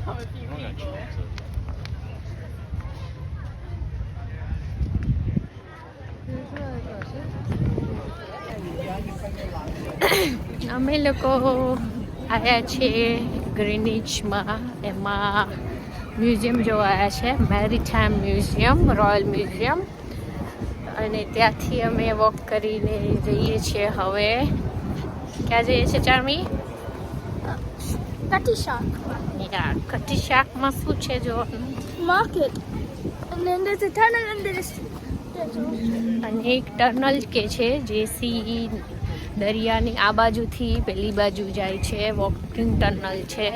અમે લોકો આવ્યા છીએ ગ્રીનિચમાં. એમાં મ્યુઝિયમ જોવા આવ્યા છે, મેરીટાઈમ મ્યુઝિયમ, રોયલ મ્યુઝિયમ. અને ત્યાંથી અમે વોક કરીને જઈએ છીએ હવે. ક્યાં જઈએ છીએ ચાર્મી? Cutty shark. યાર, કટી શાકમાં શું છે જોવાનું? Market. And then there's a tunnel and there's અને એક ટનલ કે છે જે સી દરિયાની આ બાજુથી પેલી બાજુ જાય છે. વોકિંગ ટનલ છે,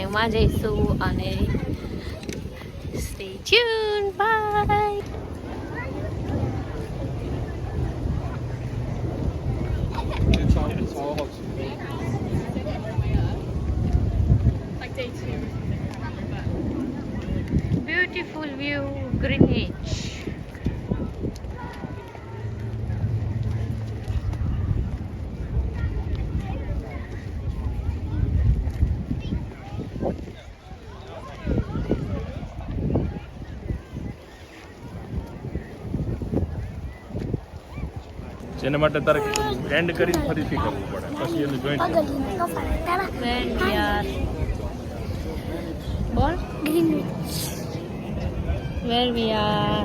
એમાં જઈશું. અને stay tune, bye. Beautiful view, Greenwich. જેના માટે તારે એન્ડ કરીને ફરીથી કરવું પડે, પછી એનું જોઈન્ટ. When we are બોલ Greenwich. where we are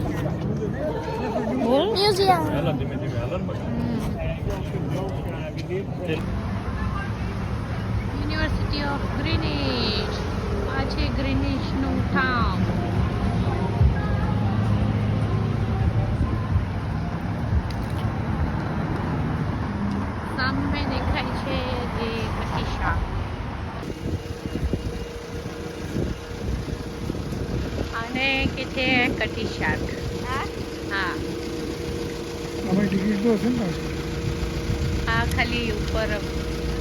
બોલ Museum. હાલો ધીમે ધીમે હાલો ને પછી. University of Greenwich. આ છે ગ્રીનિચનું ટાઉન. સામે દેખાય છે જે કટી શાક. આને કે છે કટી શાક. હા, આ ખાલી ઉપર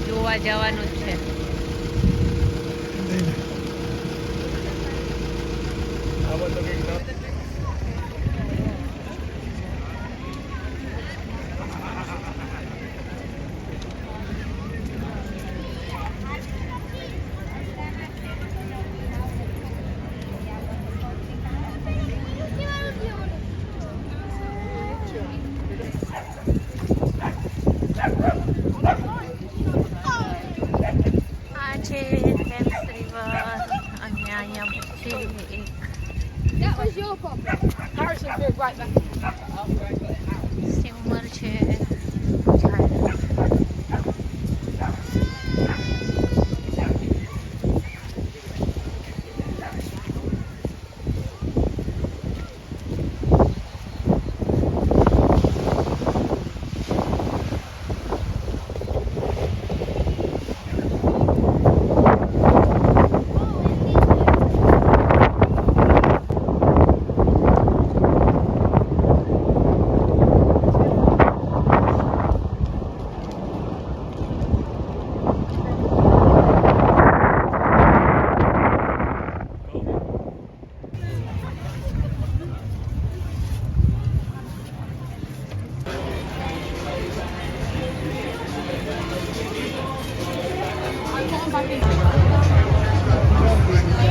જોવા જવાનું જ છે. આ બધું કંઈક આ છે થેમ્સ રિવર. અને અહીંયા પછી એક That was your problem. Harrison Ford right back. Steamer છે.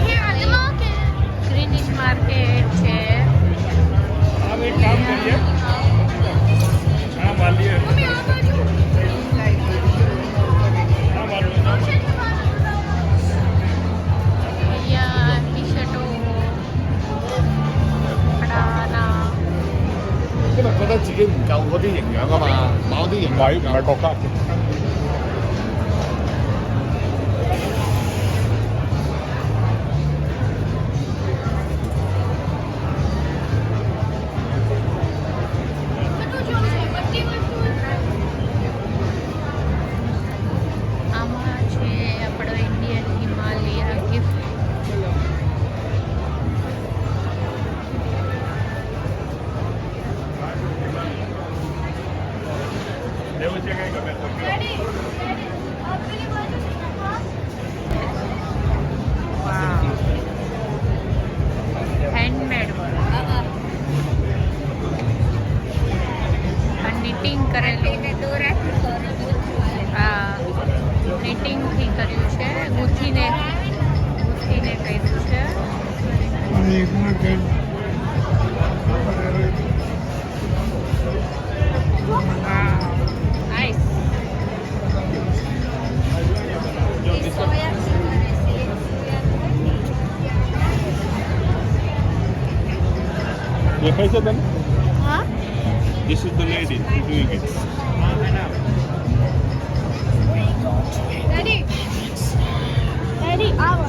Here at the market. Greenwich market છે. આમ એક કામ કરીએ, આ વાલીએ આ વાલું નામ અહીંયા ટી-શર્ટો, કપડાના. 因為覺得自己唔夠嗰啲營養啊嘛，某啲營養唔係國家。 આમાં છે આપણો ઇન્ડિયન હિમાલયા ગિફ્ટ. એવું છે કંઈ ગમે તો કયો. નાઈસ. દેખાય છે તને? Huh? This is the lady doing it. Ready? Ready? Hour.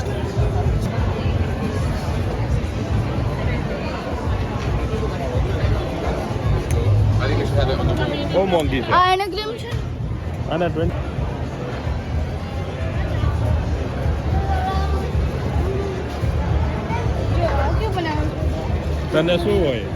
બહુ મોંઘી છે. એને ગ્રીમ છે. આના 20. જો કે બનાવ્યું. તને શું હોય?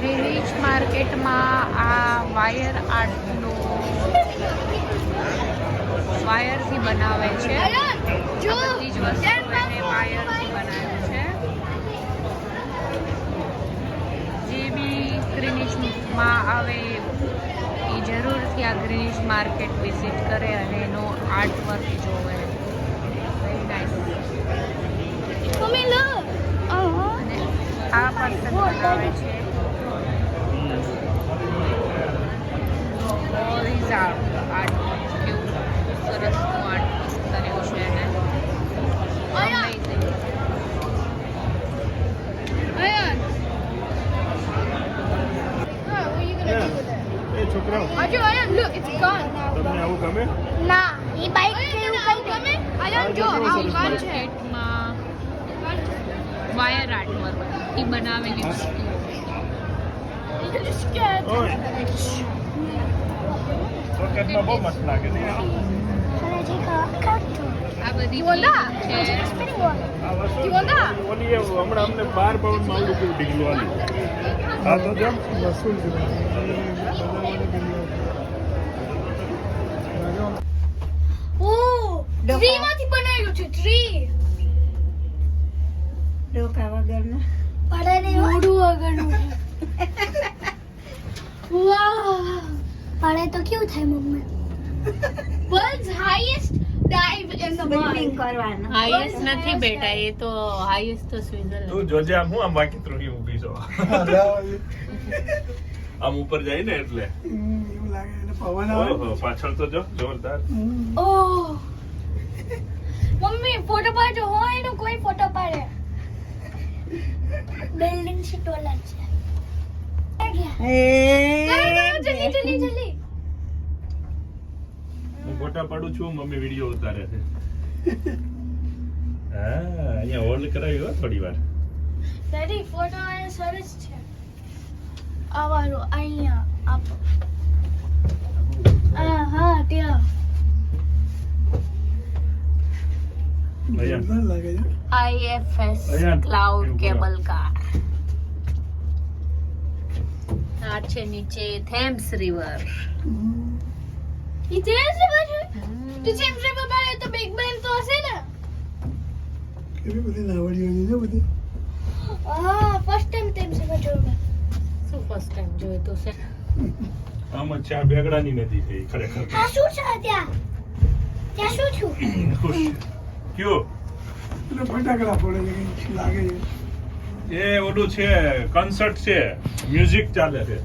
ગ્રીનિચ માર્કેટમાં આ વાયર આર્ટનો વાયરથી બનાવે છે. જો બધી જ વસ્તુ એને વાયરથી બનાવ્યું છે. જે બી ગ્રીનિચમાં આવે એ જરૂરથી આ ગ્રીનિચ માર્કેટ વિઝિટ કરે અને એનો આર્ટ વર્ક જોવે. Very nice. Mummy look. અને આ પર્સન બનાવે છે. These are art કેવું સરસનું આર્ટ કર્યું છે એને. Amazing. Ayan. What are you gonna do with it? એ છોકરાઓ Ayan, look, it's gone. તમને આવું ગમે? ના, એ બાઈક કેવું કઈ ગમે? Ayan, જો આ ગન છે. માર્કેટમાં વાયર આર્ટ વર્ક એ બનાવેલી વસ્તુ. ઓય રોકેટમાં બહુ મસ્ત લાગે ને આ બધી You want that? છે. આ વસ્તુ You want that? ઓલી એ હમણાં અમને 12 પાઉન્ડમાં આવડું કેવું ઢીકલું આલ્યું. હા તો જેમ વસૂલ ઓહ, ટ્રીમાંથી બનાવેલું છે, ટ્રી. ડોકા વગરનું મોઢું વગરનું. વાહ. પડે તો કેવું થાય mummy World's highest dive in the swimming world. કરવાનું હાઈએસ્ટ નથી બેટા, એ તો હાઈએસ્ટ તો સ્વિટ્ઝરલેન્ડ. તું જોજે આમ હું આમ બાકી ત્રણેય ઊભી છો આમ ઉપર જાય ને એટલે ઓહો, પાછળ તો જો જોરદાર. Oh. મમ્મી ફોટો પાડજો હોય એનો કોઈ ફોટો પાડે. બિલ્ડિંગ છે ટોલા છે. જલ્દી જલ્દી જલ્દી. હું ફોટા પાડું છું, મમ્મી વિડીયો ઉતારે છે. હા અહીંયા હોલ્ડ કરાવી હો થોડી વાર. ડેડી ફોટો આ સરસ છે. આ વાળો અહીંયા આપો. હા ત્યાં. અહીંયા IFS અહીંયા ક્લાઉડ એવું કેબલ કાર. આ છે નીચે થેમ્સ રિવર. ઈ તેજ છે બાજુ. તું જેમ રે બાબા તો બિગ બેન તો હશે ને. કેવી બધી નાવડીઓની છે બધી ફર્સ્ટ ટાઈમ તેમ છે બાજુ. શું ફર્સ્ટ ટાઈમ જોયું તો છે? આમાં ચા બેગડાની નદી છે ઈ ખરેખર આ શું છે ત્યાં? ત્યાં શું છું? ખુશ કયો એટલે ફટાકડા ફોડે છે કંઈક લાગે છે એ ઓલું છે કન્સર્ટ છે, મ્યુઝિક ચાલે છે.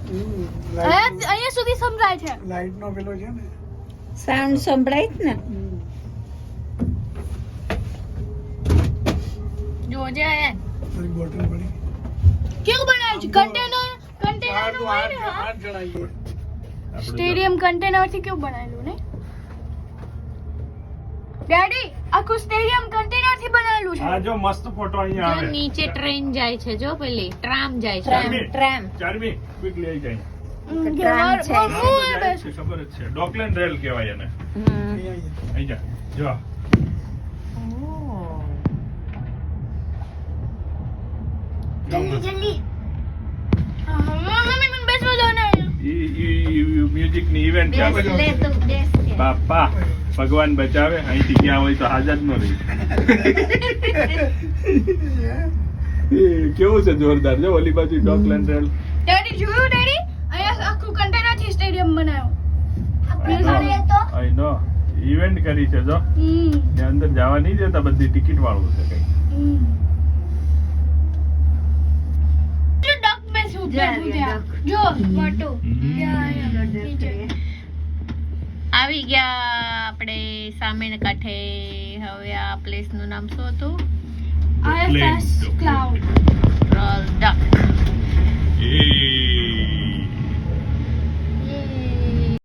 અહીંયા સુધી સંભળાય છે. લાઈટ નો પેલો છે ને સાઉન્ડ સંભળાય જ ને જોજે આયા. તારી બોટલ પડી કેવું બનાવ્યું છે? કન્ટેનર નું હોય ને હા? આઠ જણા છીએ. આપણે સ્ટેડિયમ કન્ટેનર થી કેવું બનાવેલું ને? ડેડી આખું સ્ટેડિયમ કન્ટેનર થી બનાવેલું છે. આ જો મસ્ત ફોટો અહીંયા જો આવે. નીચે ટ્રેન જાય છે, જો પેલી ટ્રામ જાય છે. ચારમી, ટ્રેમ. ચારમી, quickly આવી જાય. ટ્રામ છે. જાય છે, ખબર જ છે. ડોકલેન્ડ રેલ કહેવાય એને. અહીં જા, જો. જલ્દી મમ્મી મને બેસવા દો ને. મ્યુઝિક ની ઇવેન્ટ ચાલે બેસ લે તું બેસ કે. બાપા ભગવાન બચાવે અહીંથી ગયા હોય તો હાજર ન રહી. કેવું છે જોરદાર, જો ઓલી બાજુ ડોકલેન્ડ રેલ. ડેડી જોયું ડેડી અહીંયા આખું કન્ટેનર થી સ્ટેડિયમ બનાવ્યો. આઈ નો ઇવેન્ટ કરી છે જો. ને અંદર જવા નહીં દેતા, બધી ટિકિટ વાળું છે કઈ. જો મોટું આવી ગયા આપણે સામેના કાંઠે. હવે આ પ્લેસ નું નામ શું હતું? IFS cloud.